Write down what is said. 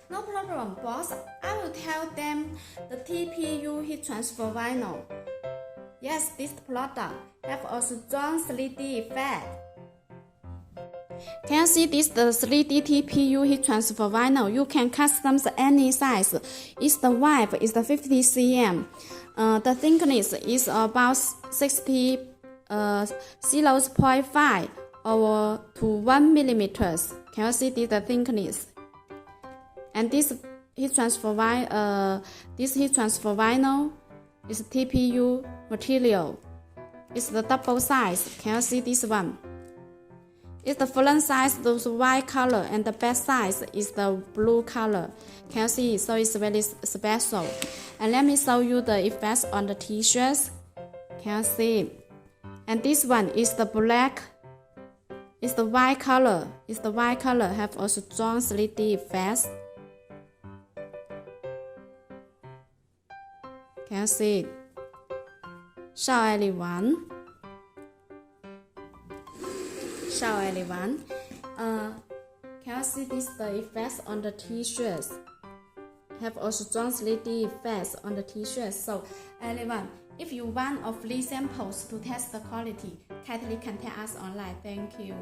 No problem, boss. I will tell them the TPU heat transfer vinyl. Yes, this product have a strong 3D effect. Can you see this the 3D TPU heat transfer vinyl? You can customize any size. Its the width is the 50 cm. The thickness is about 0.5 over to 1 millimeters. Can you see the thickness? And this heat transfer vinyl is TPU material. It's the double size. Can you see this one? It's the front size, those white color, and the back size is the blue color. Can you see? So it's very special. And let me show you the effects on the t-shirts. Can you see? And this one is the black. It's the white color. It's the white color have a strong 3D effects. Can you see? Show everyone. Can you see this the effects on the t-shirts? Have a strong 3D effects on the t-shirts. So everyone, if you want a free samples to test the quality, kindly contact us online. Thank you.